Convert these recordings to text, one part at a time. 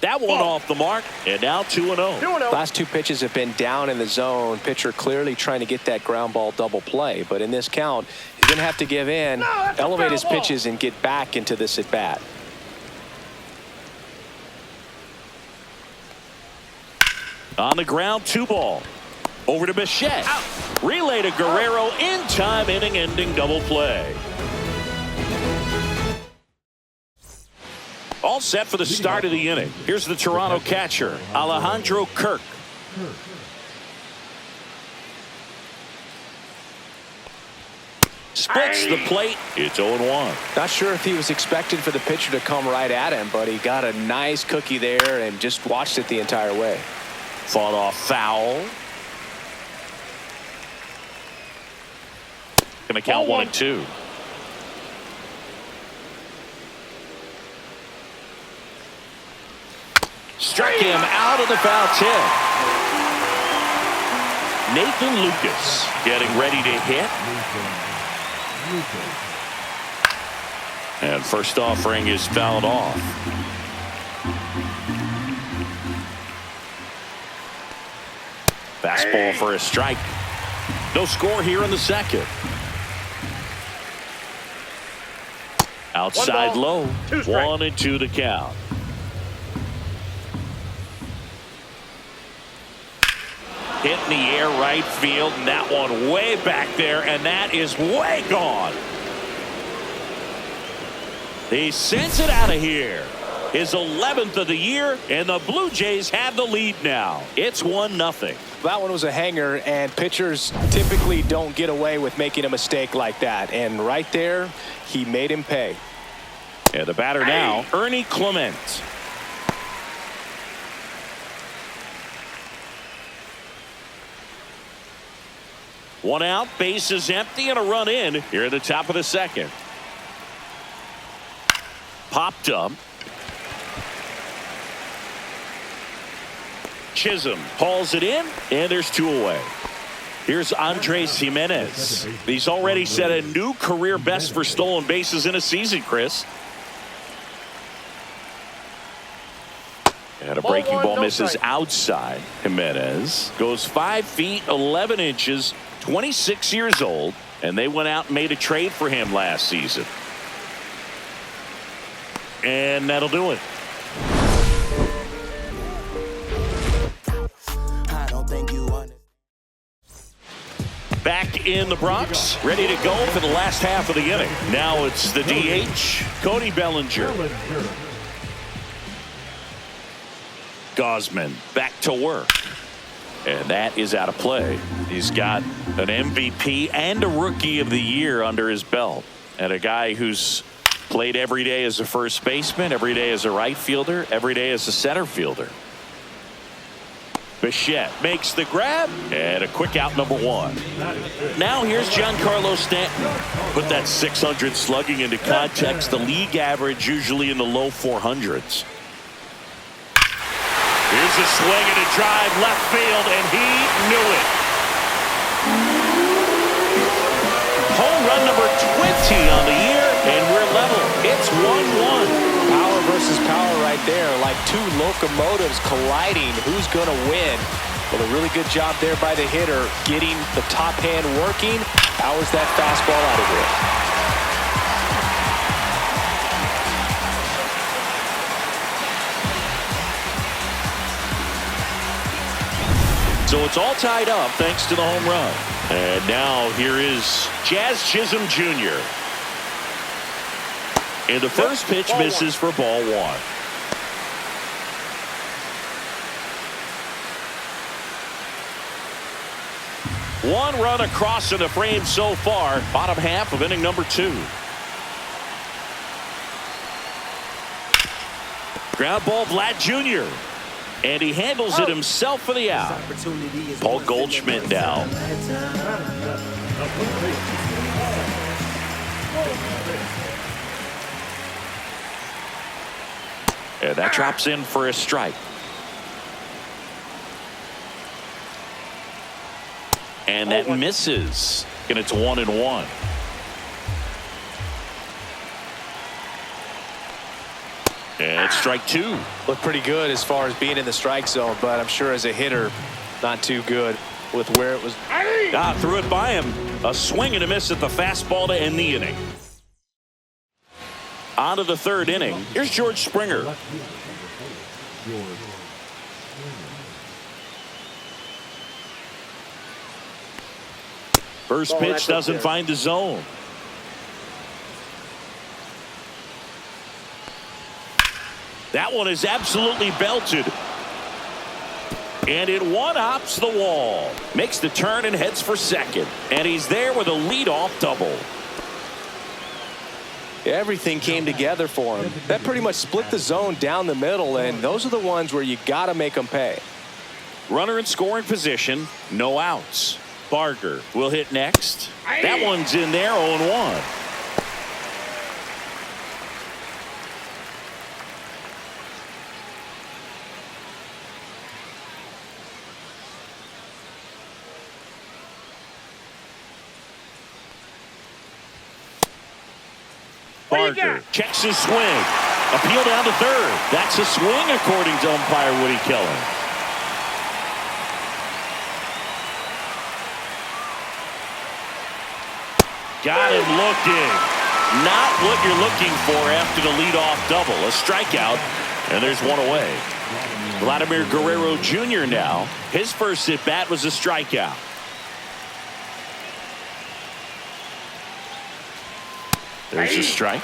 That one off the mark, and now 2-0. Last two pitches have been down in the zone. Pitcher clearly trying to get that ground ball double play. But in this count, he's going to have to give in, elevate his pitches, and get back into this at bat. On the ground, 2-ball. Over to Bichette. Relay to Guerrero in time, inning-ending double play. All set for the start of the inning. Here's the Toronto catcher, Alejandro Kirk. Splits the plate. It's 0-1. Not sure if he was expecting for the pitcher to come right at him, but he got a nice cookie there and just watched it the entire way. Fought off foul. Going to count 1-2. Struck him out of the foul tip. Nathan Lucas getting ready to hit. And first offering is fouled off. Fastball for a strike. No score here in the second. Outside low. 1-2 the count. Hit in the air right field, and that one way back there, and that is way gone. He sends it out of here. His 11th of the year, and the Blue Jays have the lead now. It's 1-0. That one was a hanger, and pitchers typically don't get away with making a mistake like that. And right there, he made him pay. And the batter now, Ernie Clement. One out, base is empty, and a run in here at the top of the second. Popped up. Chisholm hauls it in, and there's 2 away. Here's Andres Jimenez. He's already set a new career best for stolen bases in a season, Chris. And a breaking ball misses outside. Jimenez goes 5 feet 11 inches, 26 years old, and they went out and made a trade for him last season. And that'll do it. Back in the Bronx, ready to go for the last half of the inning. Now it's the DH, Cody Bellinger. Gosman back to work. And that is out of play. He's got an MVP and a Rookie of the Year under his belt. And a guy who's played every day as a first baseman, every day as a right fielder, every day as a center fielder. Bichette makes the grab, and a quick out, number 1. Now here's Giancarlo Stanton. Put that 600 slugging into context. The league average usually in the low 400s. Here's a swing and a drive left field, and he knew it. Home run number 20 on the year, and we're level. It's 1-1. Power versus power right there, like 2 locomotives colliding. Who's going to win? Well, a really good job there by the hitter, getting the top hand working. Powers that fastball out of here. So it's all tied up thanks to the home run. And now here is Jazz Chisholm Jr. And the first pitch misses for ball 1. One run across in the frame so far. Bottom half of inning number 2. Ground ball, Vlad Jr. And he handles it himself for the out. Paul Goldschmidt now. And that drops in for a strike. And that misses. And it's 1-1. And strike two. Looked pretty good as far as being in the strike zone, but I'm sure as a hitter, not too good with where it was. Threw it by him. A swing and a miss at the fastball to end the inning. On to the third inning. Here's George Springer. First pitch doesn't find the zone. That one is absolutely belted. And it one-hops the wall. Makes the turn and heads for second. And he's there with a leadoff double. Everything came together for him. That pretty much split the zone down the middle, and those are the ones where you got to make them pay. Runner in scoring position, no outs. Barger will hit next. That one's in there, 0-1. Barger checks his swing. Appeal down to third. That's a swing according to umpire Woody Keller. Got him looking. Not what you're looking for after the leadoff double. A strikeout, and there's one away. Vladimir Guerrero Jr. now. His first at-bat was a strikeout. There's a strike.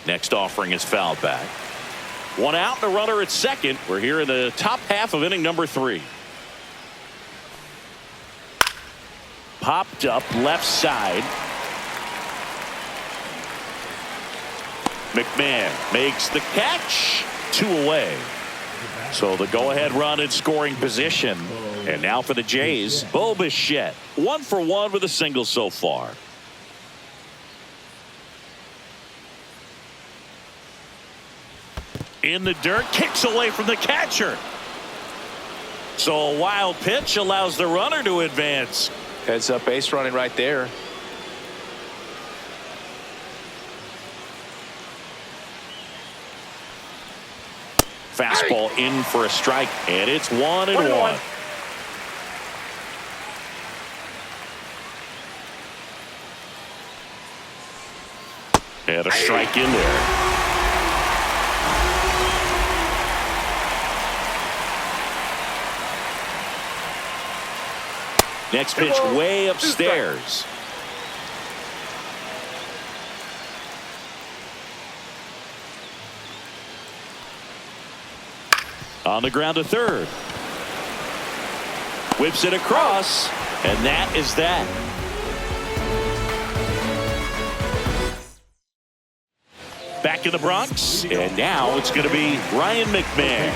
Next offering is fouled back. One out, the runner at second. We're here in the top half of inning number 3. Popped up left side. McMahon makes the catch. 2 away. So the go-ahead run in scoring position. And now for the Jays, Bo Bichette. 1 for 1 with a single so far. In the dirt, kicks away from the catcher. So a wild pitch allows the runner to advance. Heads up base running right there. Fastball in for a strike, and it's 1-1. And a strike in there. Next pitch way upstairs. On the ground to third. Whips it across, and that is that. Back in the Bronx, and now it's going to be Ryan McMahon.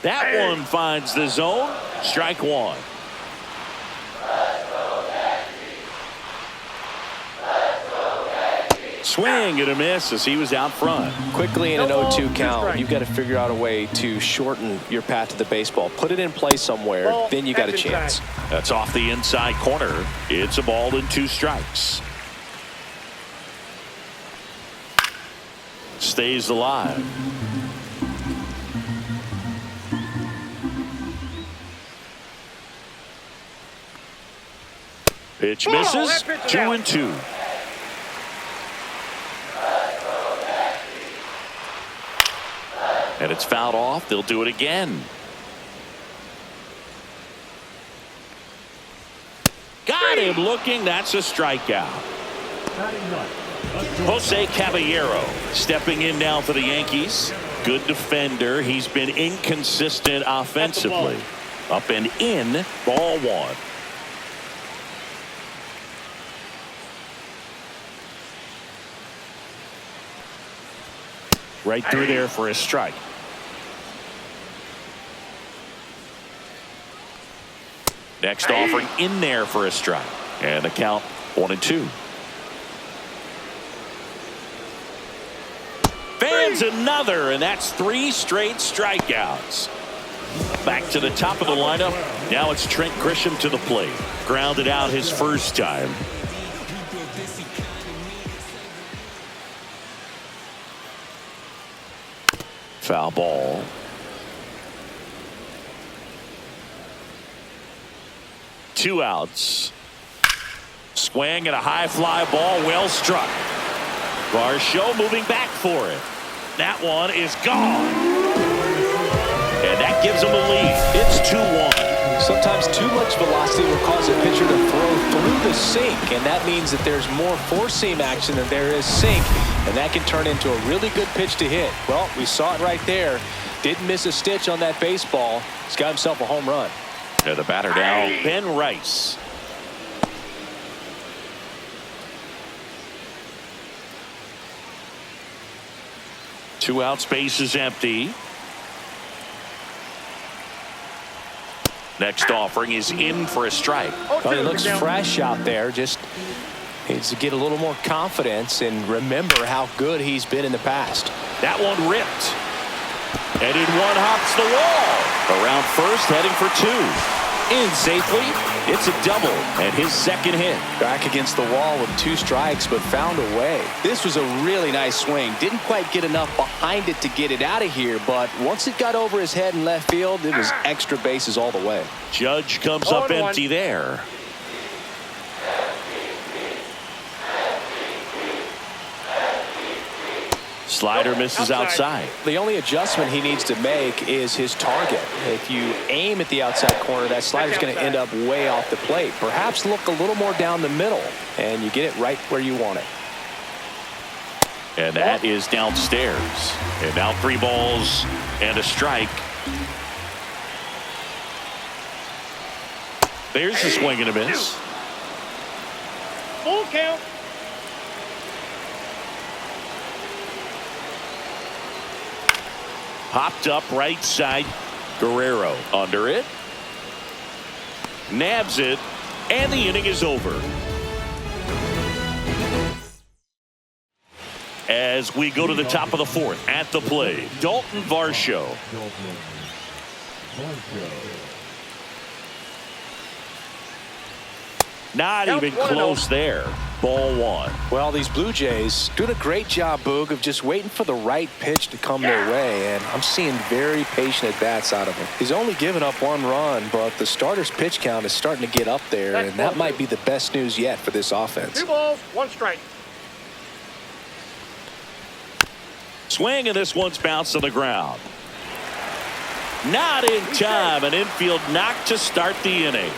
That one finds the zone. Strike one. Swing and a miss as he was out front. Quickly in an 0-2 count, you've got to figure out a way to shorten your path to the baseball. Put it in play somewhere, then you got a chance. That's off the inside corner. It's a ball and 2 strikes. Stays alive. Pitch misses. 2-2. And it's fouled off. They'll do it again. Got him looking. That's a strikeout. Jose Caballero stepping in now for the Yankees. Good defender. He's been inconsistent offensively. Up and in. Ball 1. Right through there for a strike. Next offering in there for a strike. And the count 1-2. Fans is another, and that's 3 straight strikeouts. Back to the top of the lineup. Now it's Trent Grisham to the plate. Grounded out his first time. Foul ball. Two outs. Swing and a high fly ball, well struck. Varsho moving back for it. That one is gone. And that gives him a lead. It's 2-1. Sometimes too much velocity will cause a pitcher to throw through the sink, and that means that there's more four-seam action than there is sink, and that can turn into a really good pitch to hit. Well, we saw it right there. Didn't miss a stitch on that baseball. He's got himself a home run. Yeah, the batter now, Ben Rice. Two out, space is empty. Next offering is in for a strike. Well, he looks fresh out there. Just needs to get a little more confidence and remember how good he's been in the past. That one ripped. And in one hops the wall. Around first, heading for 2. In safely. It's a double and his second hit. Back against the wall with 2 strikes, but found a way. This was a really nice swing. Didn't quite get enough behind it to get it out of here, but once it got over his head in left field, it was extra bases all the way. Judge comes up empty there. Slider misses outside. The only adjustment he needs to make is his target. If you aim at the outside corner, that slider's going to end up way off the plate. Perhaps look a little more down the middle, and you get it right where you want it. And that is downstairs. And now 3 balls and a strike. There's the swing and a miss. Full count. Popped up right side. Guerrero under it. Nabs it. And the inning is over. As we go to the top of the 4th, at the plate, Dalton Varsho. Not even close there. Ball 1. Well, these Blue Jays doing a great job, Boog, of just waiting for the right pitch to come their way, and I'm seeing very patient at-bats out of him. He's only given up 1 run, but the starter's pitch count is starting to get up there, and that might be the best news yet for this offense. 2 balls, 1 strike. Swing, and this one's bounced on the ground. Not in time. An infield knock to start the inning.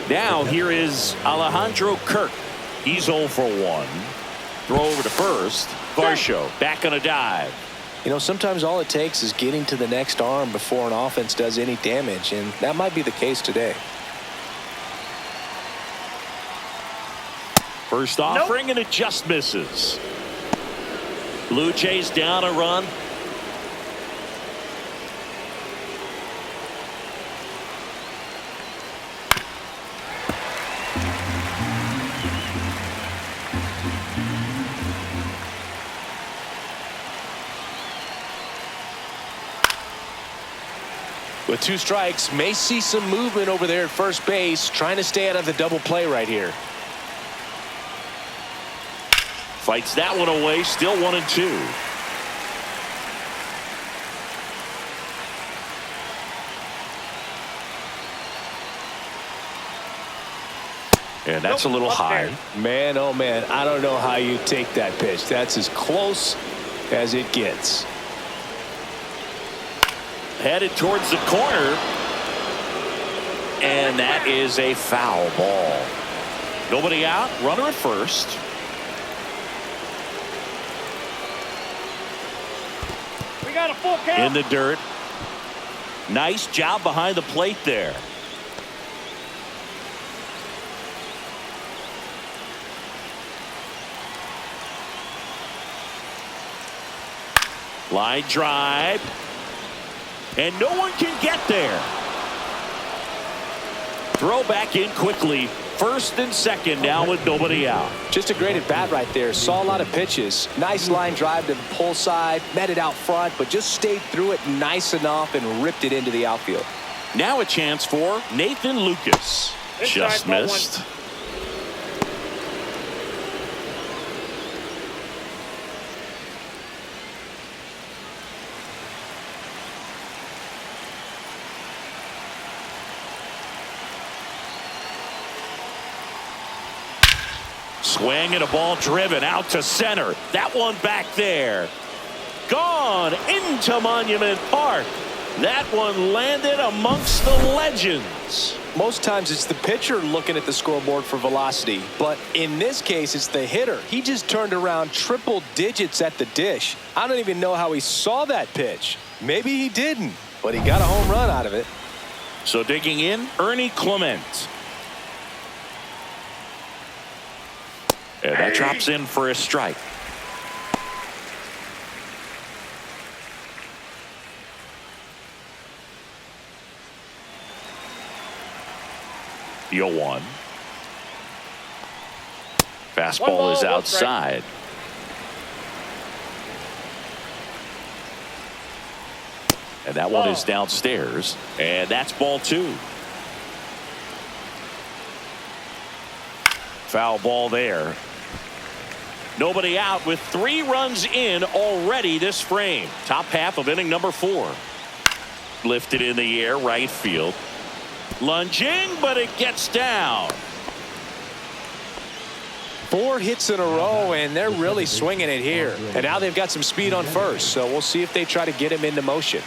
Now here is Alejandro Kirk. He's 0 for 1. Throw over to first. Varsho back on a dive. You know, sometimes all it takes is getting to the next arm before an offense does any damage, and that might be the case today. First offering, and it just misses. Blue Jays down a run. With 2 strikes, may see some movement over there at first base, trying to stay out of the double play right here. Fights that one away, still 1-2. And that's a little high. Man, oh man, I don't know how you take that pitch. That's as close as it gets. Headed towards the corner. And that is a foul ball. Nobody out, runner at first. We got a full count. In the dirt. Nice job behind the plate there. Line drive. And no one can get there. Throw back in quickly First and second now with nobody out. Just a great at bat right there. Saw a lot of pitches. Nice line drive to the pull side. Met it out front, but just stayed through it nice enough and ripped it into the outfield. Now a chance for Nathan Lucas. Just missed. Swing and a ball driven out to center. That one back there. Gone into Monument Park. That one landed amongst the legends. Most times it's the pitcher looking at the scoreboard for velocity, but in this case it's the hitter. He just turned around triple digits at the dish. I don't even know how he saw that pitch. Maybe he didn't, but he got a home run out of it. So digging in, Ernie Clement. And that drops in for a strike. The 0-1. Fastball is outside. And that one is downstairs. And that's ball 2. Foul ball there. Nobody out with 3 runs in already this frame. Top half of inning number 4. Lifted in the air, right field. Lunging, but it gets down. 4 hits in a row, and they're really swinging it here. And now they've got some speed on first, so we'll see if they try to get him into motion.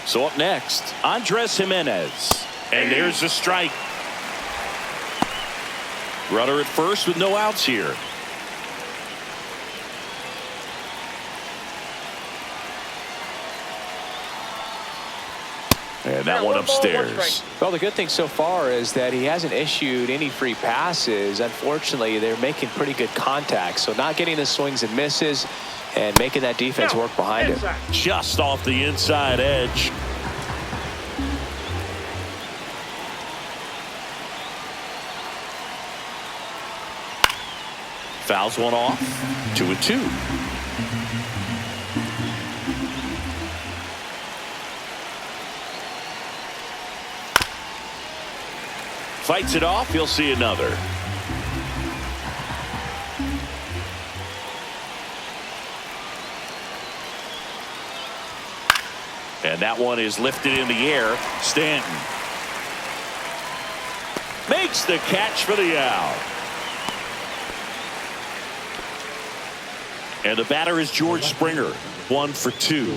So up next, Andres Jimenez. And there's a strike. Runner at first with no outs here. And that one upstairs. Well, the good thing so far is that he hasn't issued any free passes. Unfortunately, they're making pretty good contact, so not getting the swings and misses and making that defense work behind him. Just off the inside edge. Fouls one off. 2-2. Fights it off. He'll see another. And that one is lifted in the air. Stanton makes the catch for the out. And the batter is George Springer. 1 for 2.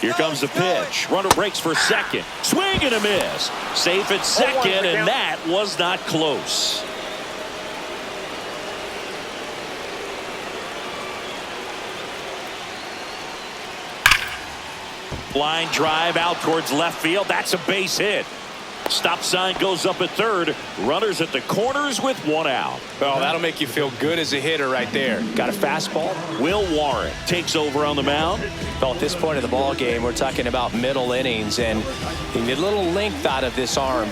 Here comes the pitch. Runner breaks for second. Swing and a miss. Safe at second, and that was not close. Line drive out towards left field. That's a base hit. Stop sign goes up at third. Runners at the corners with 1 out. Well, that'll make you feel good as a hitter right there. Got a fastball. Will Warren takes over on the mound. Well, at this point of the ball game, we're talking about middle innings, and you need a little length out of this arm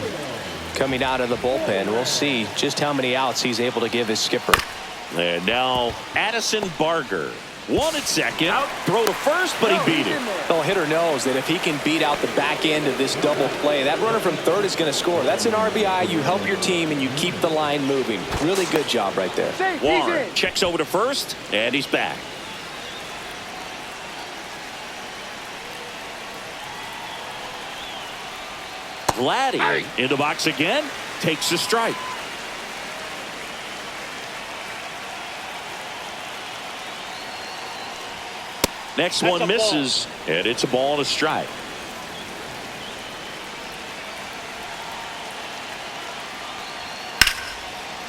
coming out of the bullpen. We'll see just how many outs he's able to give his skipper. And now Addison Barger. 1 at second. Out. Throw to first, but he beat it. Well, hitter knows that if he can beat out the back end of this double play, that runner from third is going to score. That's an RBI. You help your team, and you keep the line moving. Really good job right there. Warren checks over to first, and he's back. Vladdy in the box again. Takes a strike. Next one misses, and it's a ball and a strike.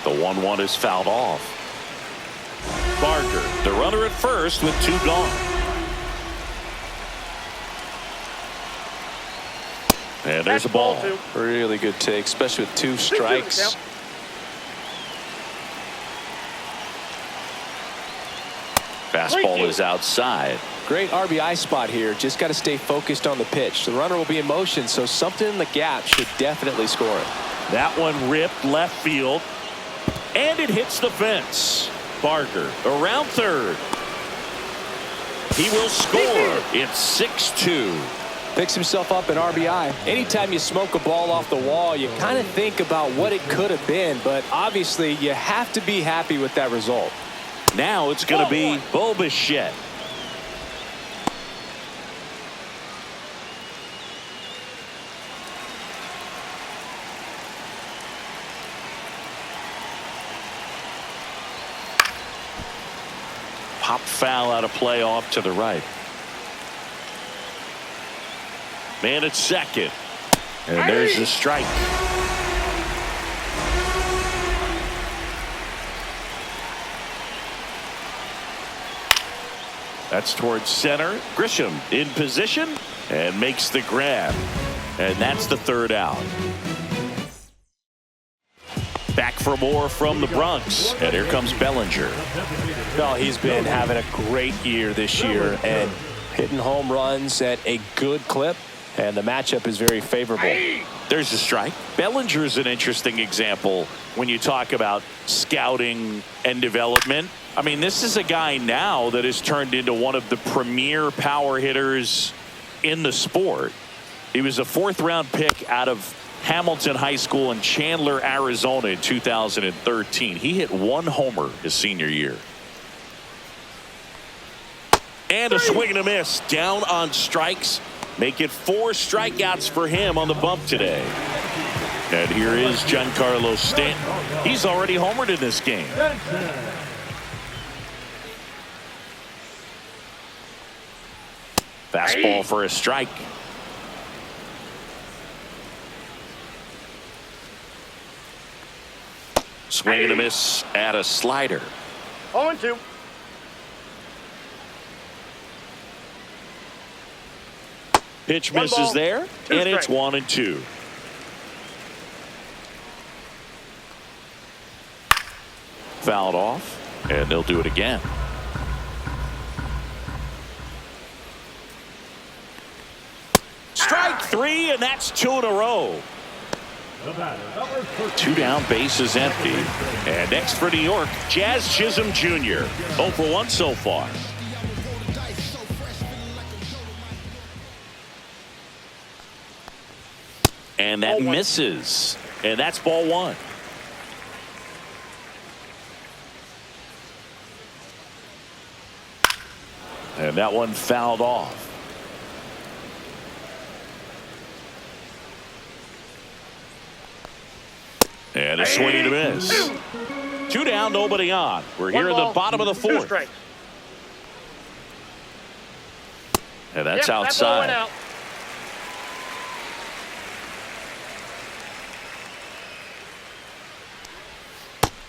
The 1-1 is fouled off. Barger, the runner at first with 2 gone. And there's a ball. Really good take, especially with 2 strikes. Fastball is outside. Great RBI spot here. Just got to stay focused on the pitch. The runner will be in motion, so something in the gap should definitely score it. That one ripped left field, and it hits the fence. Barker around third. He will score. It's 6-2. Picks himself up an RBI. Anytime you smoke a ball off the wall, you kind of think about what it could have been, but obviously you have to be happy with that result. Now it's going to be Bo Bichette. Pop foul out of play off to the right. Man at second. And there's the strike. That's towards center. Grisham in position and makes the grab. And that's the third out. Back for more from the Bronx. And here comes Bellinger. Well, he's been having a great year this year and hitting home runs at a good clip. And the matchup is very favorable. There's a strike. Bellinger is an interesting example when you talk about scouting and development. I mean, this is a guy now that has turned into one of the premier power hitters in the sport. He was a 4th-round pick out of Hamilton High School in Chandler, Arizona in 2013. He hit 1 homer his senior year. And a swing and a miss. Down on strikes. Make it 4 strikeouts for him on the bump today. And here is Giancarlo Stanton. He's already homered in this game. Fastball for a strike. Swing and a miss at a slider. 0-2. Pitch misses there, and it's 1-2. Fouled off, and they'll do it again. Strike 3, and that's 2 in a row. 2 down, bases empty. And next for New York, Jazz Chisholm Jr. 0 for 1 so far. And that misses. And that's ball 1. And that one fouled off. And a swing and a miss. 2 down, nobody on. We're here in the bottom of the 4th. And that's outside. That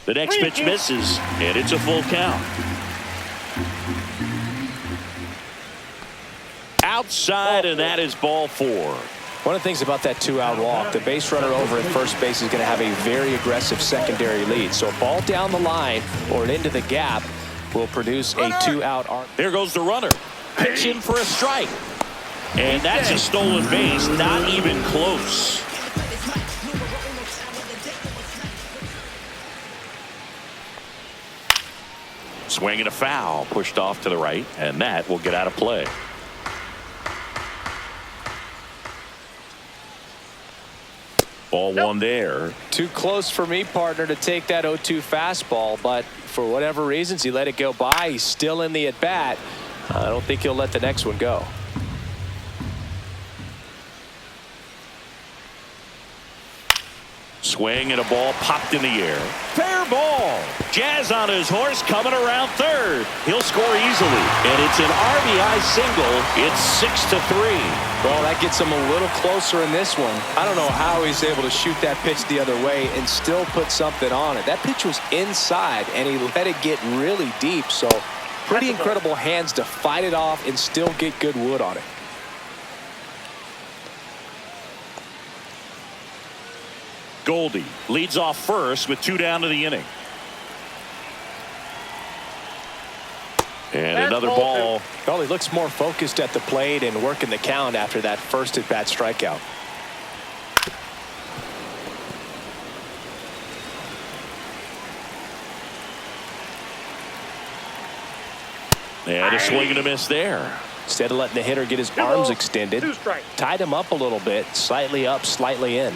The next pitch misses, and it's a full count. Outside, and that is ball 4. One of the things about that 2-out walk, the base runner over at first base is going to have a very aggressive secondary lead. So a ball down the line or into the gap will produce a 2-out arc. There goes the runner. Pitch in for a strike. And that's a stolen base, not even close. Swing and a foul, pushed off to the right, and that will get out of play. Ball 1 there. Too close for me, partner, to take that 0-2 fastball, but for whatever reasons, he let it go by. He's still in the at-bat. I don't think he'll let the next one go. Swing and a ball popped in the air. Fair ball. Jazz on his horse coming around third. He'll score easily. And it's an RBI single. It's 6-3. Well, that gets him a little closer in this one. I don't know how he's able to shoot that pitch the other way and still put something on it. That pitch was inside, and he let it get really deep. So pretty incredible hands to fight it off and still get good wood on it. Goldie leads off first with 2 down to the inning. And another ball go. Well, he looks more focused at the plate and working the count after that first at-bat strikeout. And a swing and a miss there. Instead of letting the hitter get his arms extended, tied him up a little bit, slightly up, slightly in.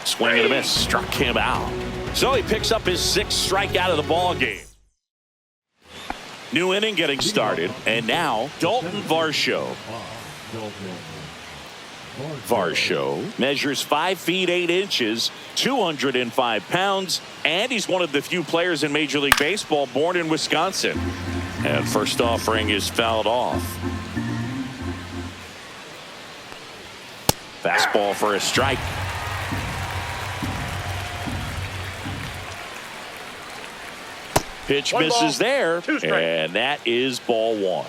Swing and a miss, struck him out. So he picks up his 6th strikeout of the ball game. New inning getting started, and now Dalton Varsho. Varsho measures 5 feet 8 inches, 205 pounds, and he's one of the few players in Major League Baseball born in Wisconsin. And first offering is fouled off. Fastball for a strike. Pitch misses there, and that is ball 1.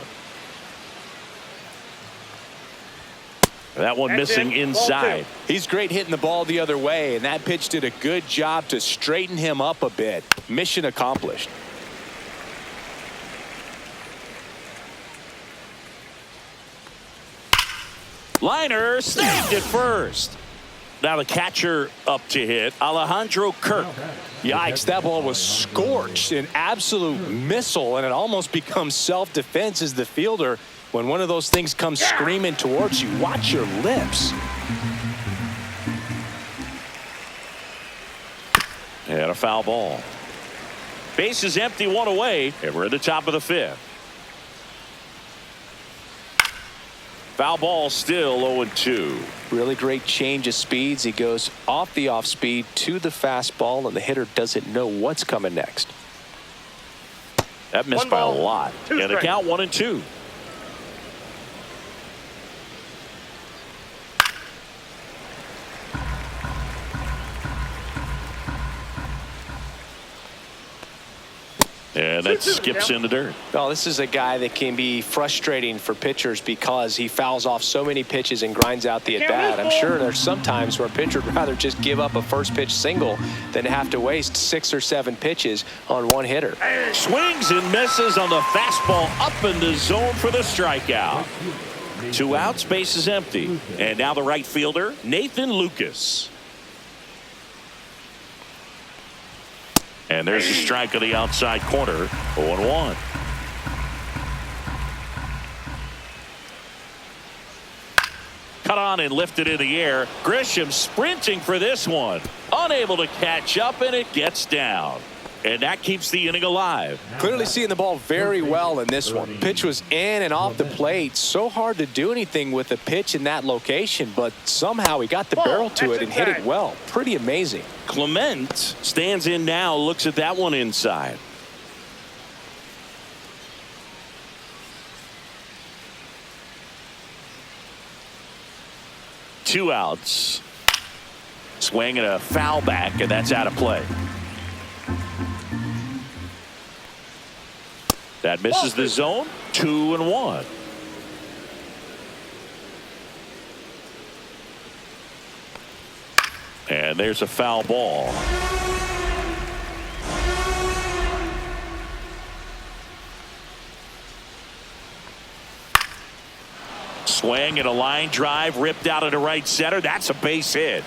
That one missing inside. He's great hitting the ball the other way, and that pitch did a good job to straighten him up a bit. Mission accomplished. Liner saved at first. Now the catcher up to hit, Alejandro Kirk. Yikes, that ball was scorched, an absolute missile, and it almost becomes self-defense as the fielder. When one of those things comes screaming towards you, watch your lips. And a foul ball. Base is empty, 1 away, and we're at the top of the 5th. Foul ball, still 0-2. Really great change of speeds. He goes off the off speed to the fastball, and the hitter doesn't know what's coming next. That missed by a lot. And the count 1-2. And that skips in the dirt. Well, this is a guy that can be frustrating for pitchers because he fouls off so many pitches and grinds out the at-bat. I'm sure there's some times where a pitcher would rather just give up a first pitch single than have to waste 6 or 7 pitches on one hitter. Swings and misses on the fastball up in the zone for the strikeout. 2 outs, base is empty. And now the right fielder, Nathan Lucas. And there's a strike on the outside corner, 0-1. Cut on and lifted in the air. Grisham sprinting for this one. Unable to catch up, and it gets down. And that keeps the inning alive. Clearly seeing the ball very well in this one. Pitch was in and off the plate. So hard to do anything with a pitch in that location, but somehow he got the barrel to it and hit it well. Pretty amazing. Clement stands in now, looks at that one inside. Two outs. Swing and a foul back, and that's out of play. That misses the zone. 2-1. And there's a foul ball. Swing and a line drive ripped out into right center. That's a base hit.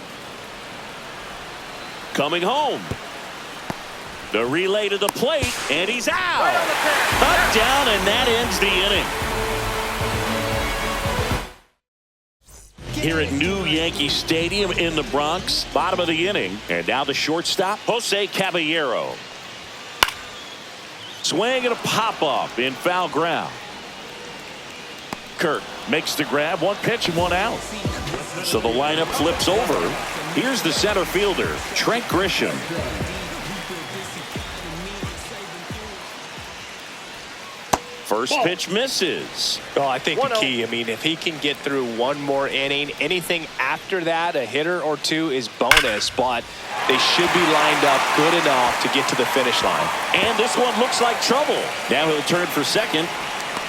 Coming home. The relay to the plate, and he's out. Cut down, and that ends the inning. Here at New Yankee Stadium in the Bronx, bottom of the inning. And now the shortstop, Jose Caballero. Swing and a pop-up in foul ground. Kirk makes the grab, 1 pitch and 1 out. So the lineup flips over. Here's the center fielder, Trent Grisham. First pitch misses. Oh, I think the key, if he can get through one more inning, anything after that, a hitter or two is bonus, but they should be lined up good enough to get to the finish line. And this one looks like trouble. Now he'll turn for second,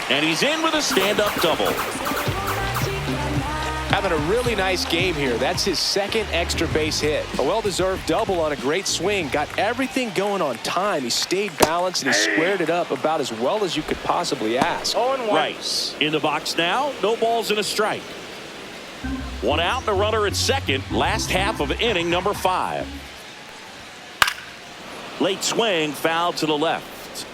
and he's in with a stand-up double. having a really nice game here. That's his second extra base hit. A well-deserved double on a great swing. Got everything going on time. He stayed balanced and he squared it up about as well as you could possibly ask. Rice in the box now. No balls and a strike. One out and a runner at second. Last half of inning number 5. Late swing, foul to the left.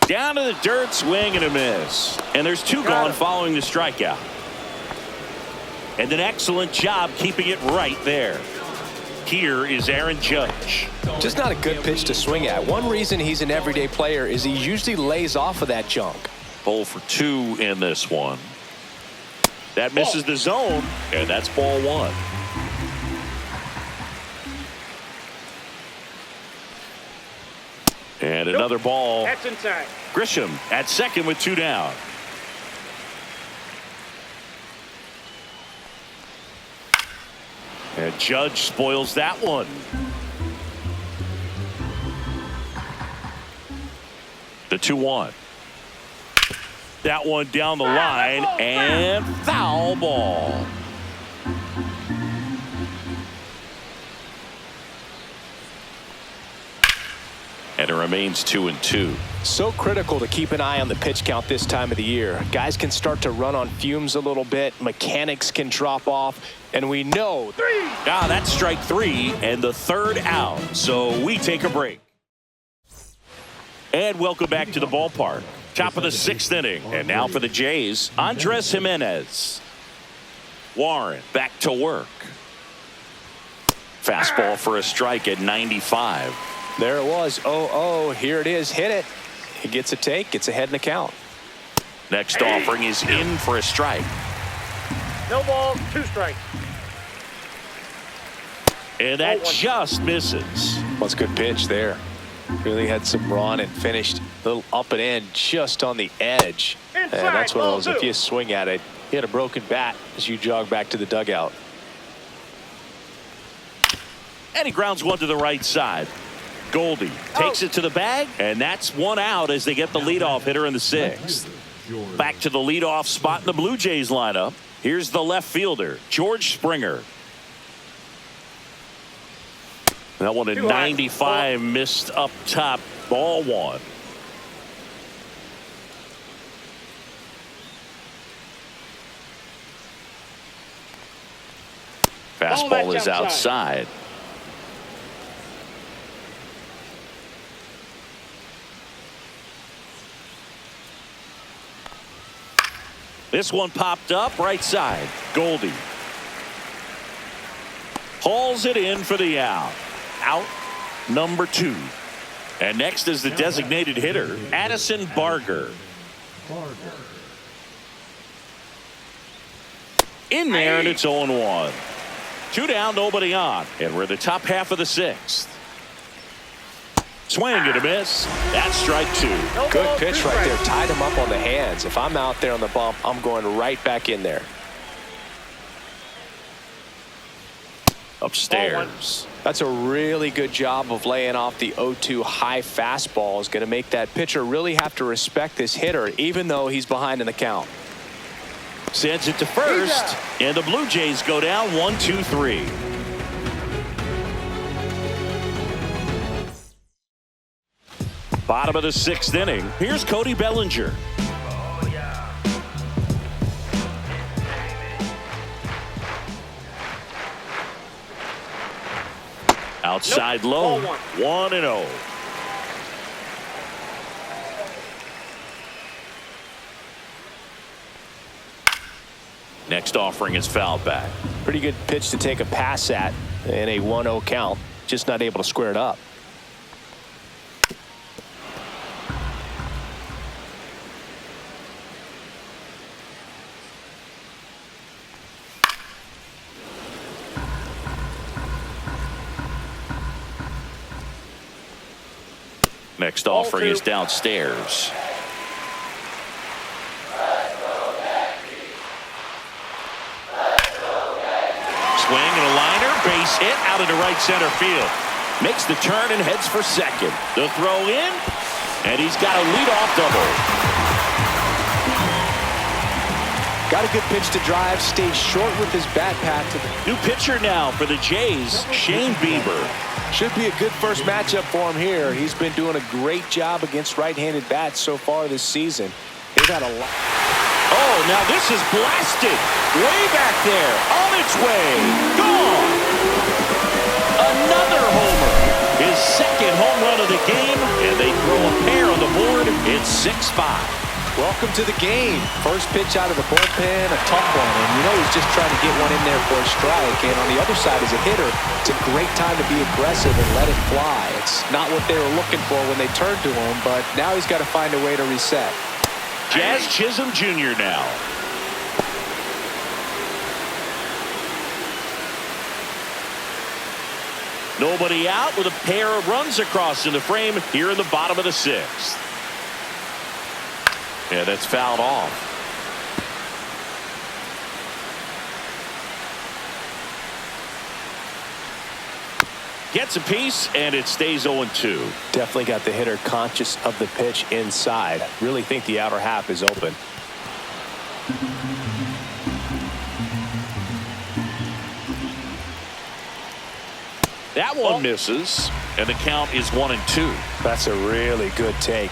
Down to the dirt, swing and a miss. And there's 2 gone following the strikeout. And an excellent job keeping it right there. Here is Aaron Judge. Just not a good pitch to swing at. One reason he's an everyday player is he usually lays off of that junk. 0 for 2 in this one. That misses the zone, and that's ball 1. And another ball. That's inside. Grisham at second with 2 down. And Judge spoils that one. The 2-1. That one down the line and foul ball. And it remains 2-2. So critical to keep an eye on the pitch count this time of the year. Guys can start to run on fumes a little bit. Mechanics can drop off. And we know. That's strike 3 and the 3rd out. So we take a break. And welcome back to the ballpark. Top of the 6th inning. And now for the Jays, Andres Jimenez. Warren back to work. Fastball for a strike at 95. There it was. 0-0. Here it is. Hit it. He gets a take. Gets ahead in the count. Next offering is in for a strike. No ball, 2 strikes. And that just misses. What's a good pitch there. Really had some run and finished a little up and in just on the edge. And that's one of those, if you swing at it, you had a broken bat as you jog back to the dugout. And he grounds one to the right side. Goldie takes it to the bag, and that's 1 out as they get the leadoff hitter in the 6th. Back to the leadoff spot in the Blue Jays lineup. Here's the left fielder, George Springer. That one at 95, missed up top, ball 1. Fastball is outside. This one popped up right side. Goldie hauls it in for the out. Out number 2. And next is the designated hitter, Addison Barger. In there, and it's 0-1. 2 down, nobody on. And we're in the top half of the 6th. Swing and a miss. That's strike 2. Good pitch right there. Tied him up on the hands. If I'm out there on the bump, I'm going right back in there. Upstairs. That's a really good job of laying off the 0-2 high fastball. Is going to make that pitcher really have to respect this hitter, even though he's behind in the count. Sends it to first, and the Blue Jays go down 1-2-3. Bottom of the 6th inning. Here's Cody Bellinger. Outside low. 1-0. Next offering is fouled back. Pretty good pitch to take a pass at in a 1-0 count. Just not able to square it up. Next offering is downstairs. Swing and a liner, base hit out into right center field. Makes the turn and heads for second. The throw in, and he's got a leadoff double. Got a good pitch to drive, stays short with his bat pat. New pitcher now for the Jays, Shane Bieber. Should be a good first matchup for him here. He's been doing a great job against right-handed bats so far this season. They've had a lot. Oh, now this is blasted. Way back there. On its way. Gone. Another homer. His second home run of the game. And they throw a pair on the board. It's 6-5. Welcome to the game. First pitch out of the bullpen, a tough one. And you know he's just trying to get one in there for a strike. And on the other side, as a hitter, it's a great time to be aggressive and let it fly. It's not what they were looking for when they turned to him, but now he's got to find a way to reset. Jazz Chisholm Jr. now. Nobody out with a pair of runs across in the frame here in the bottom of the sixth. Yeah, that's fouled off. Gets a piece, and it stays 0-2. Definitely got the hitter conscious of the pitch inside. Really think the outer half is open. That one misses, and the count is 1-2. That's a really good take.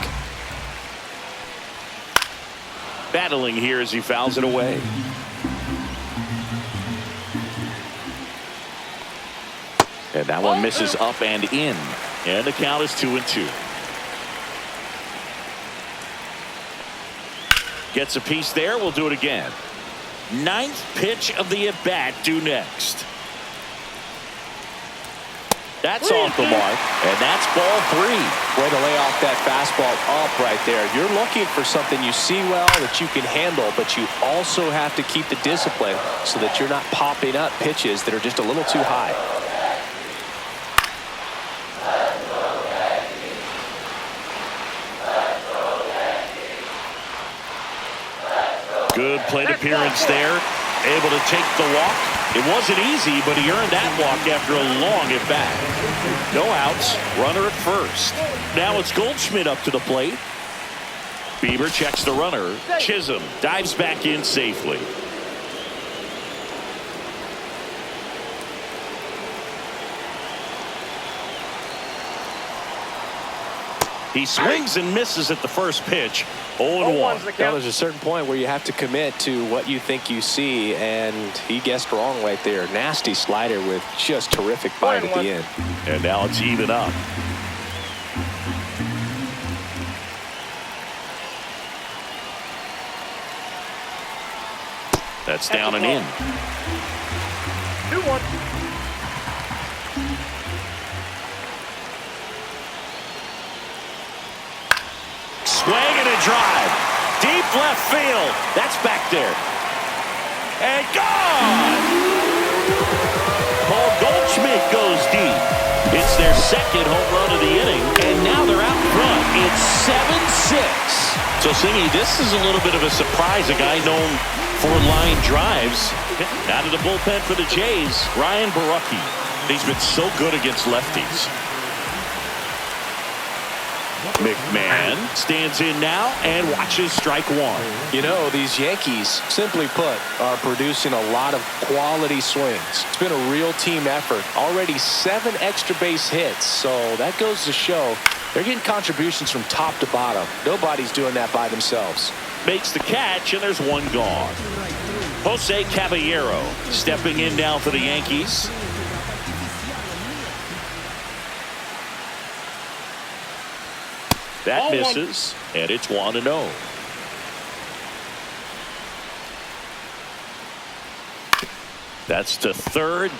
Battling here as he fouls it away. And that one misses up and in. And the count is 2-2. Gets a piece there. We'll do it again. Ninth pitch of the at-bat due next. That's off the mark, and that's ball 3. Way to lay off that fastball up right there. You're looking for something you see well that you can handle, but you also have to keep the discipline so that you're not popping up pitches that are just a little too high. Good plate appearance there. Able to take the walk. It wasn't easy, but he earned that walk after a long at bat. No outs. Runner at first. Now it's Goldschmidt up to the plate. Bieber checks the runner. Chisholm dives back in safely. He swings and misses at the first pitch. 0-1. Now, there's a certain point where you have to commit to what you think you see, and he guessed wrong right there. Nasty slider with just terrific bite at the end. And now it's even up. That's down and in. 2-1. Swing and a drive. Deep left field. That's back there. And gone! Paul Goldschmidt goes deep. It's their second home run of the inning, and now they're out front. It's 7-6. So, Singy, this is a little bit of a surprise. A guy known for line drives. Out of the bullpen for the Jays, Ryan Barucki. He's been so good against lefties. McMahon stands in now and watches strike one. You know, these Yankees, simply put, are producing a lot of quality swings. It's been a real team effort. Already 7 extra base hits, so that goes to show they're getting contributions from top to bottom. Nobody's doing that by themselves. Makes the catch, and there's one gone. Jose Caballero stepping in now for the Yankees. That misses, and it's 1-0. That's to third.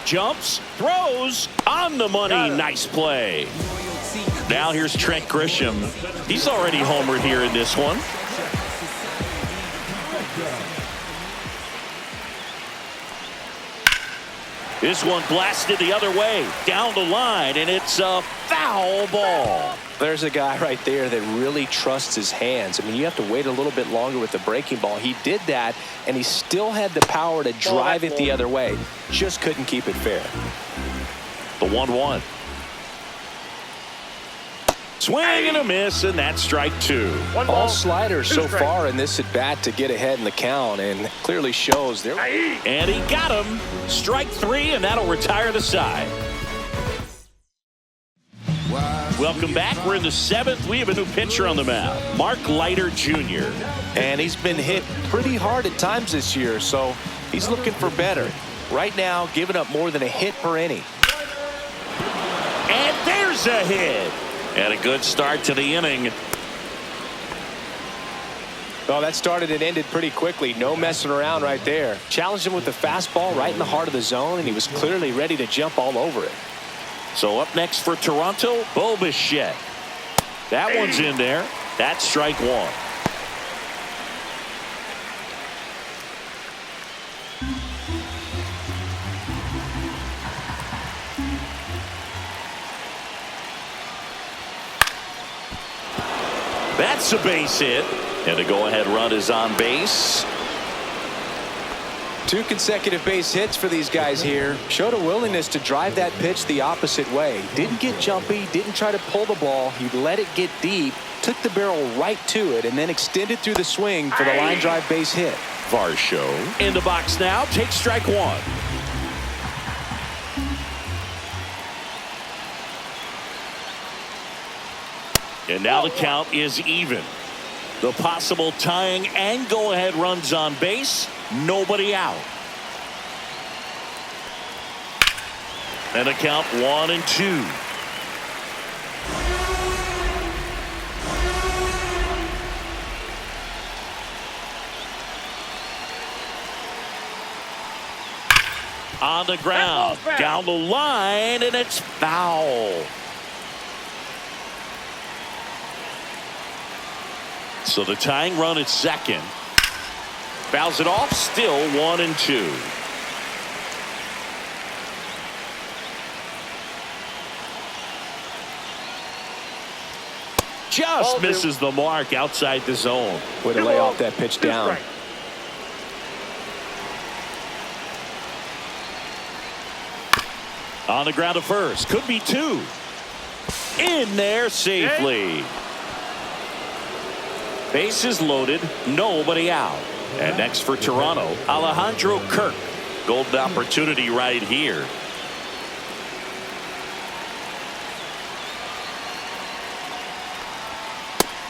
Jumps, throws, on the money. Nice play. Now here's Trent Grisham. He's already homered here in this one. This one blasted the other way, down the line, and it's a foul ball. There's a guy right there that really trusts his hands. I mean, you have to wait a little bit longer with the breaking ball. He did that, and he still had the power to drive it the other way. Just couldn't keep it fair. The 1-1. Swing and a miss, and that's strike two. One ball, All sliders two so strikes. far in this at-bat to get ahead in the count, and clearly shows there. And he got him. Strike three, and that'll retire the side. Welcome back. We're in the seventh. We have a new pitcher on the mound, Mark Leiter Jr. And he's been hit pretty hard at times this year, so he's looking for better. Right now, giving up more than a hit per inning. And there's a hit. And a good start to the inning. Well, that started and ended pretty quickly. No messing around right there. Challenged him with the fastball right in the heart of the zone, and he was clearly ready to jump all over it. So up next for Toronto, Bo Bichette. That one's in there. That's strike one. That's a base hit. And the go-ahead run is on base. 2 consecutive base hits for these guys here. Showed a willingness to drive that pitch the opposite way. Didn't get jumpy, didn't try to pull the ball. He let it get deep, took the barrel right to it, and then extended through the swing for the line drive base hit. Varsho in the box now. Takes strike one. And now the count is even. The possible tying and go-ahead runs on base. Nobody out. And the count 1-2. On the ground, down the line, and it's foul. So the tying run at second. Fouls it off, still 1-2. Just misses the mark outside the zone. Way to lay off that pitch down. On the ground to first. Could be two. In there safely. Bases loaded. Nobody out. And next for Toronto, Alejandro Kirk. Golden opportunity right here.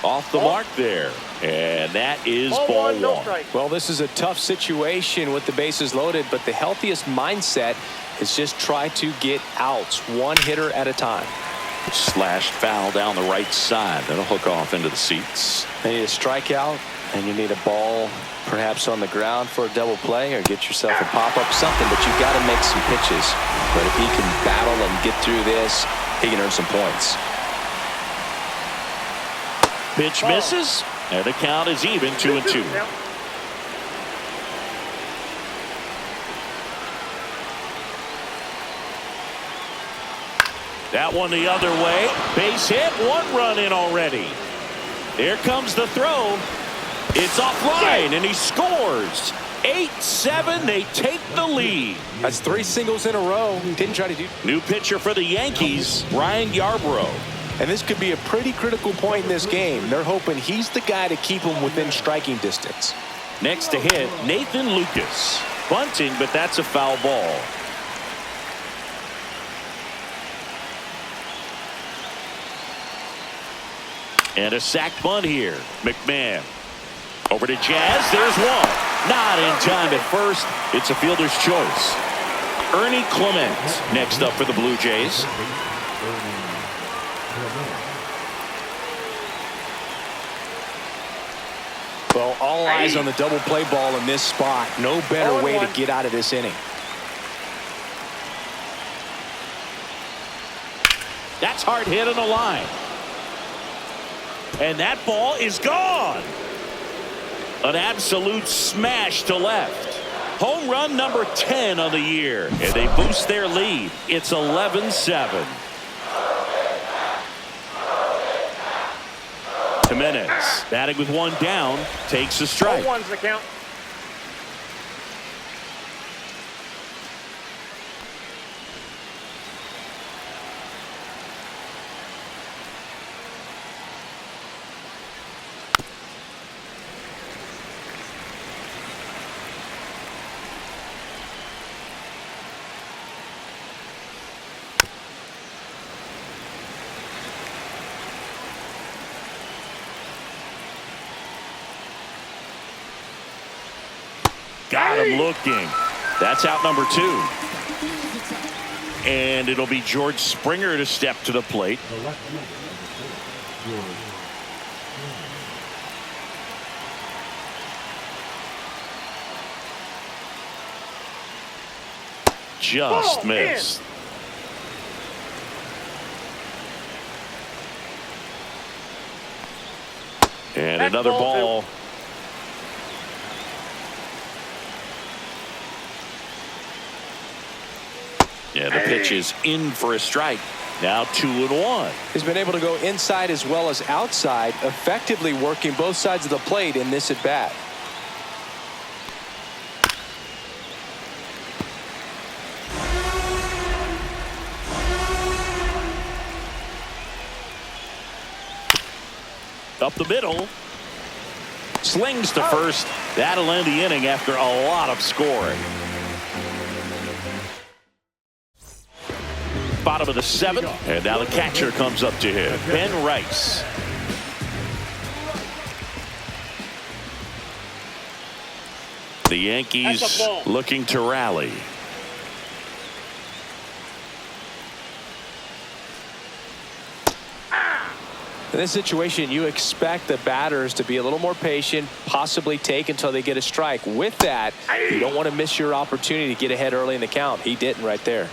Off the mark there. And that is ball one. Well, this is a tough situation with the bases loaded, but the healthiest mindset is just try to get outs, one hitter at a time. Slashed foul down the right side. That'll hook off into the seats. You need a strikeout, and you need a ball perhaps on the ground for a double play, or get yourself a pop-up, something, but you got to make some pitches. But if he can battle and get through this, he can earn some points. Pitch misses, and the count is even 2-2. That one the other way. Base hit, 1 run in already. Here comes the throw. It's offline, and he scores. 8-7, they take the lead. That's 3 singles in a row. Didn't try to do. New pitcher for the Yankees, Ryan Yarbrough. And this could be a pretty critical point in this game. They're hoping he's the guy to keep them within striking distance. Next to hit, Nathan Lucas. Bunting, but that's a foul ball. And a sack bunt here. McMahon. Over to Jazz. There's one. Not in time at first. It's a fielder's choice. Ernie Clement next up for the Blue Jays. Well, all eyes on the double play ball in this spot. No better way to get out of this inning. That's hard hit on the line. And that ball is gone. An absolute smash to left. Home run number 10 on the year. And they boost their lead. It's 11-7. Jimenez batting with 1 down, takes a strike. 0-1's the count. Got him looking. That's out number 2. And it'll be George Springer to step to the plate. Just missed. And another ball. Yeah, the pitch is in for a strike. Now 2-1. He's been able to go inside as well as outside, effectively working both sides of the plate in this at bat. Up the middle. Slings to first. That'll end the inning after a lot of scoring. Bottom of the 7th, and now the catcher comes up to him, Ben Rice. The Yankees looking to rally. In this situation, you expect the batters to be a little more patient, possibly take until they get a strike. With that, you don't want to miss your opportunity to get ahead early in the count. He didn't right there.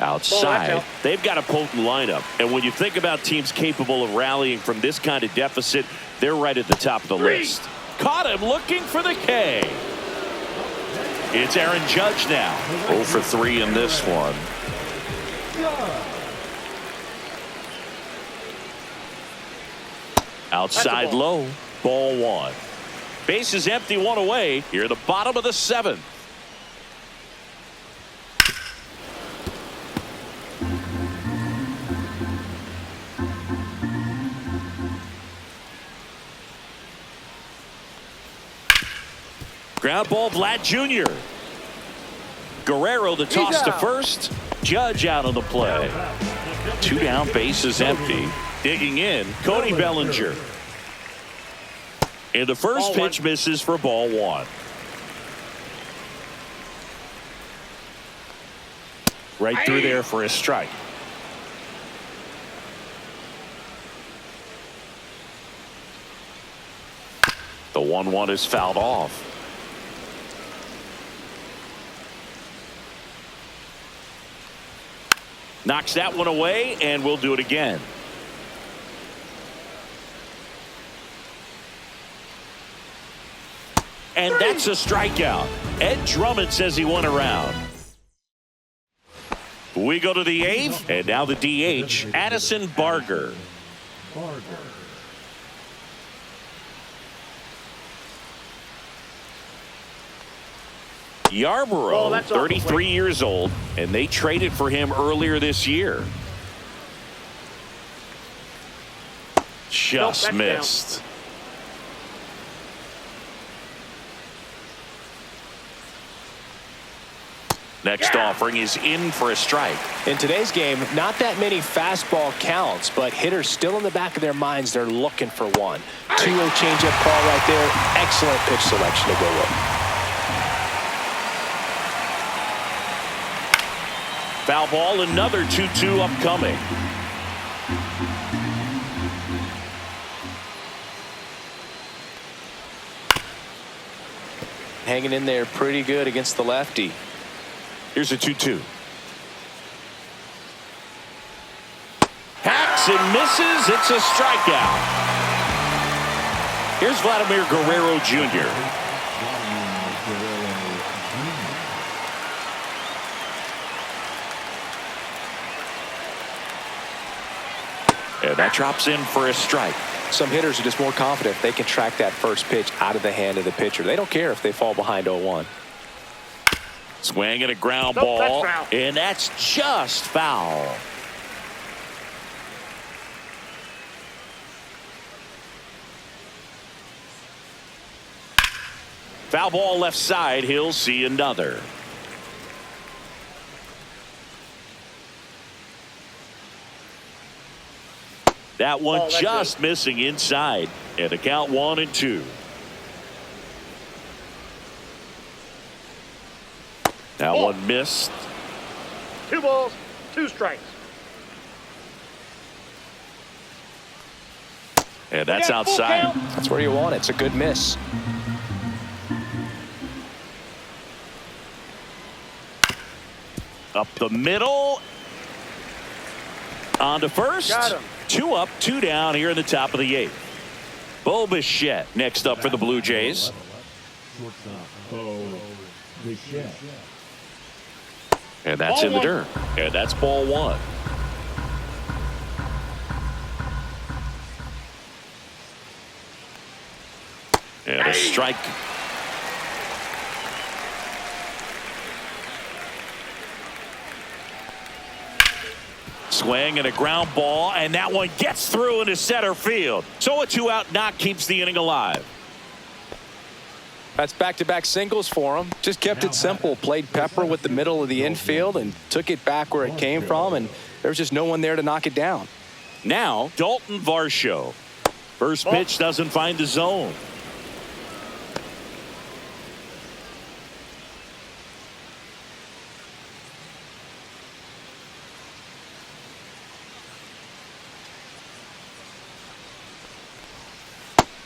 Outside, they've got a potent lineup, and when you think about teams capable of rallying from this kind of deficit, they're right at the top of the list. Caught him looking for the K. It's Aaron Judge now. 0 for 3 in this one. Outside low, ball 1. Base is empty, 1 away. Here at the bottom of the 7th. Ground ball, Vlad Jr. Guerrero the toss to first. Judge out on the play. 2 down, base is empty. Digging in, Cody Bellinger. And the first pitch misses for ball 1. Right through there for a strike. The 1-1 is fouled off. Knocks that one away, and we'll do it again. And that's a strikeout. Ed Drummond says he won a round. We go to the 8th, and now the DH, Addison Barger. Yarborough, 33 years old, and they traded for him earlier this year. Just missed. Next offering is in for a strike. In today's game, not that many fastball counts, but hitters still in the back of their minds, they're looking for one. 2-0 changeup call right there. Excellent pitch selection to go with. Foul ball, another 2-2 upcoming. Hanging in there pretty good against the lefty. Here's a 2-2. Hacks and misses. It's a strikeout. Here's Vladimir Guerrero Jr. And that drops in for a strike. Some hitters are just more confident they can track that first pitch out of the hand of the pitcher. They don't care if they fall behind 0-1. Swing and a ground ball, and that's just foul. Foul ball left side. He'll see another. That one just missing inside, and the count 1-2. That one missed. 2 balls, 2 strikes. And that's outside. That's where you want it. It's a good miss. Up the middle. On to first. Got him. 2 up, 2 down here in the top of the 8th. Bo Bichette next up for the Blue Jays. And that's in the dirt. And that's ball 1. And a strike. Swing and a ground ball, and that one gets through into center field. So a 2-out knock keeps the inning alive. That's back-to-back singles for him. Just kept it simple. Played pepper with the middle of the infield and took it back where it came from, and there was just no one there to knock it down. Now, Dalton Varsho. First pitch doesn't find the zone.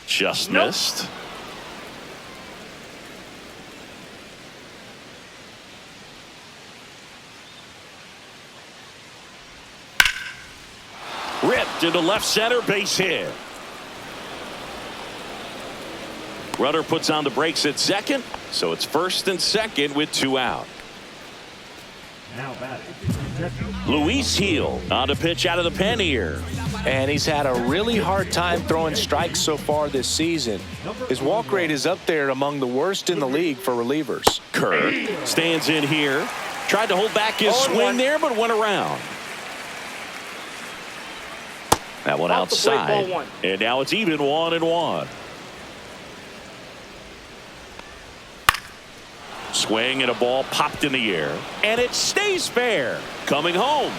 Just missed. Ripped into left center, base hit. Runner puts on the brakes at second, so it's first and second with 2 out. Luis Heel on to pitch out of the pen here. And he's had a really hard time throwing strikes so far this season. His walk rate is up there among the worst in the league for relievers. Kirk stands in here. Tried to hold back his swing there, but went around. That one outside. And now it's even 1-1. Swing and a ball popped in the air. And it stays fair. Coming home.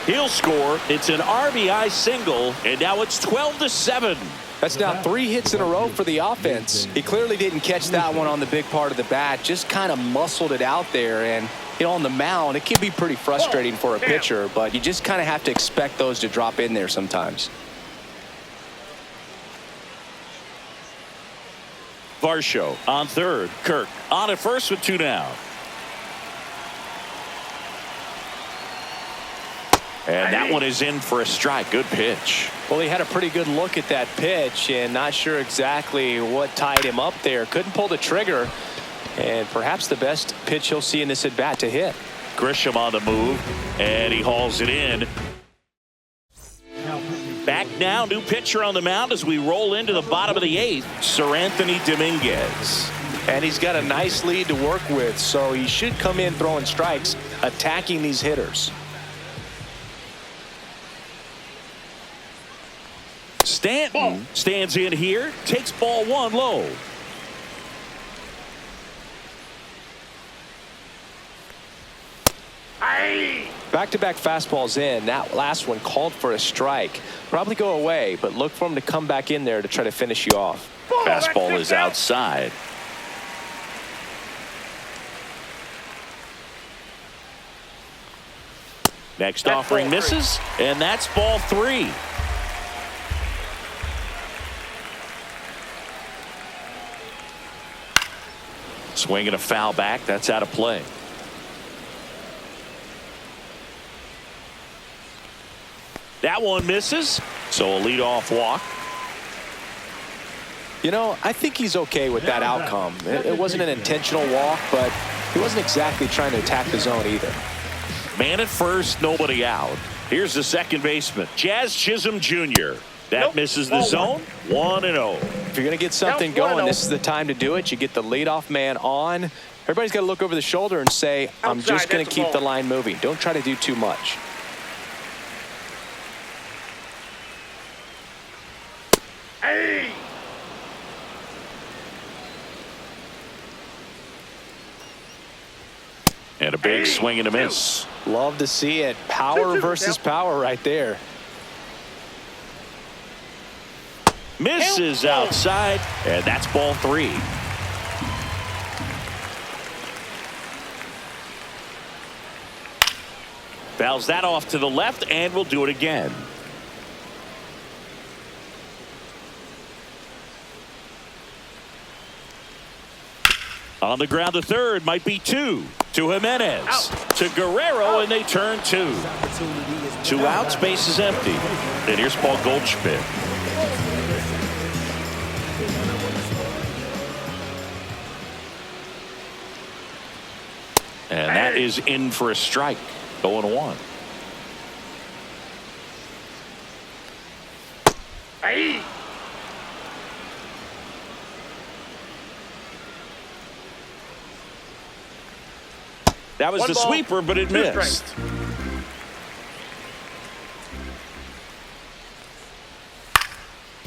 He'll score. It's an RBI single. And now it's 12-7. That's now 3 hits in a row for the offense. He clearly didn't catch that one on the big part of the bat. Just kind of muscled it out there. And, you know, on the mound, it can be pretty frustrating for a pitcher. But you just kind of have to expect those to drop in there sometimes. Varsho on third. Kirk on at first with 2 down. And that one is in for a strike. Good pitch. Well, he had a pretty good look at that pitch and not sure exactly what tied him up there. Couldn't pull the trigger. And perhaps the best pitch he'll see in this at bat to hit. Grisham on the move. And he hauls it in. Back now, new pitcher on the mound as we roll into the bottom of the 8th. Sir Anthony Dominguez. And he's got a nice lead to work with, so he should come in throwing strikes, attacking these hitters. Stanton stands in here, takes ball 1 low. Back-to-back fastballs in. That last one called for a strike. Probably go away, but look for him to come back in there to try to finish you off. Fastball is outside. Next offering misses, and that's ball 3. Swing and a foul back. That's out of play. That one misses, so a leadoff walk. You know, I think he's okay with that outcome. It wasn't an intentional walk, but he wasn't exactly trying to attack the zone either. Man at first, nobody out. Here's the second baseman, Jazz Chisholm Jr. That misses the zone. 1-0. If you're going to get something going, this is the time to do it. You get the leadoff man on. Everybody's got to look over the shoulder and say, I'm just going to keep the line moving. Don't try to do too much. And a big swing and a miss. Love to see it. Power versus power right there. Misses outside, and that's ball 3. Fouls that off to the left and will do it again. On the ground to third, might be two. To Jimenez. Out. To Guerrero, and they turn two. 2 outs, base is empty. And here's Paul Goldschmidt. And that is in for a strike. 0-1. Hey. That was One the ball, sweeper, but it 2 missed.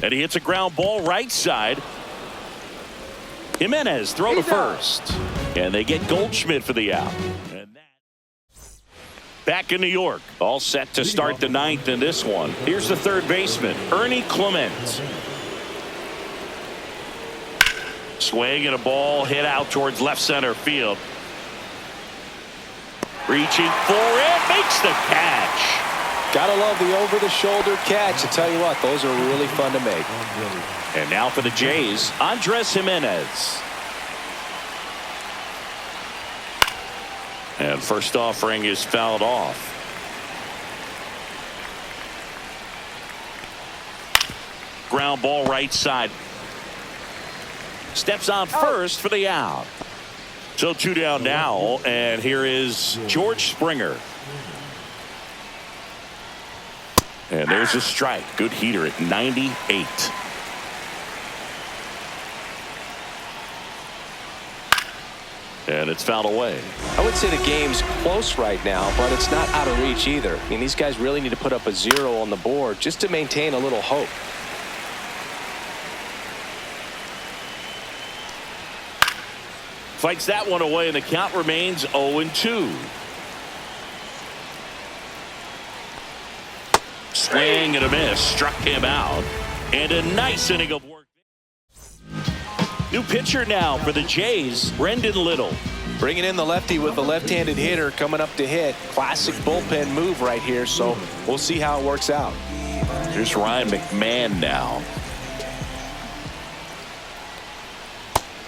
And he hits a ground ball right side. Jimenez throw to first. And they get Goldschmidt for the out. And back in New York, all set to start the 9th in this one. Here's the third baseman, Ernie Clement. Swing and a ball hit out towards left center field. Reaching for it, makes the catch. Gotta love the over-the-shoulder catch. I tell you what, those are really fun to make. And now for the Jays, Andres Jimenez. And first offering is fouled off. Ground ball right side. Steps on first for the out. So 2 down now, and here is George Springer. And there's a strike. Good heater at 98. And it's fouled away. I would say the game's close right now, but it's not out of reach either. I mean, these guys really need to put up a 0 on the board just to maintain a little hope. Fights that one away, and the count remains 0-2. Swing and a miss. Struck him out. And a nice inning of work. New pitcher now for the Jays, Brendan Little. Bringing in the lefty with the left-handed hitter coming up to hit. Classic bullpen move right here, so we'll see how it works out. Here's Ryan McMahon now.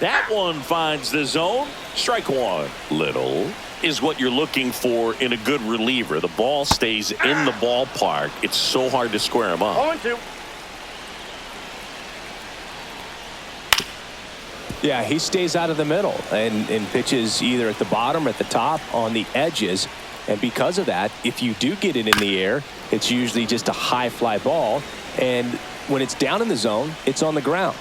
That one finds the zone. Strike one. Little is what you're looking for in a good reliever. The ball stays in the ballpark. It's so hard to square him up. 0-2. Yeah, he stays out of the middle and pitches either at the bottom or at the top on the edges. And because of that, if you do get it in the air, it's usually just a high fly ball. And when it's down in the zone, it's on the ground.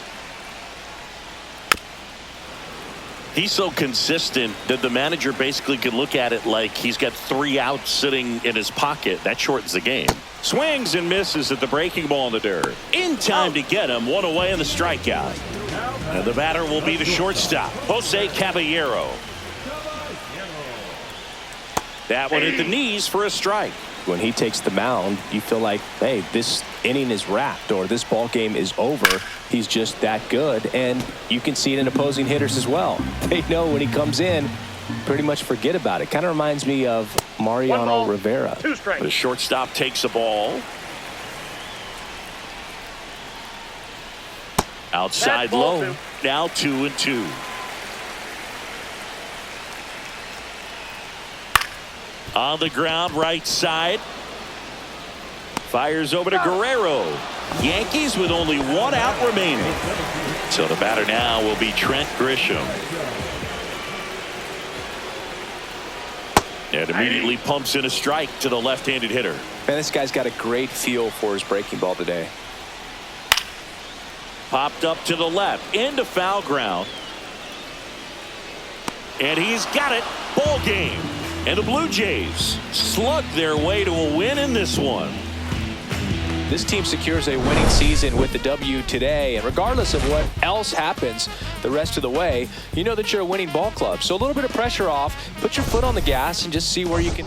He's so consistent that the manager basically can look at it like he's got 3 outs sitting in his pocket. That shortens the game. Swings and misses at the breaking ball in the dirt. In time to get him. 1 away in the strikeout. And the batter will be the shortstop, Jose Caballero. That one hit the knees for a strike. When he takes the mound, you feel like, hey, this inning is wrapped or this ball game is over. He's just that good. And you can see it in opposing hitters as well. They know when he comes in, pretty much forget about it. Kind of reminds me of Mariano Rivera. 2 strikes. The shortstop takes the ball. Outside low. Now 2-2. On the ground, right side. Fires over to Guerrero. Yankees with only 1 out remaining. So the batter now will be Trent Grisham. And immediately pumps in a strike to the left-handed hitter. Man, this guy's got a great feel for his breaking ball today. Popped up to the left into foul ground. And he's got it. Ball game. And the Blue Jays slug their way to a win in this one. This team secures a winning season with the W today. And regardless of what else happens the rest of the way, you know that you're a winning ball club. So a little bit of pressure off. Put your foot on the gas and just see where you can.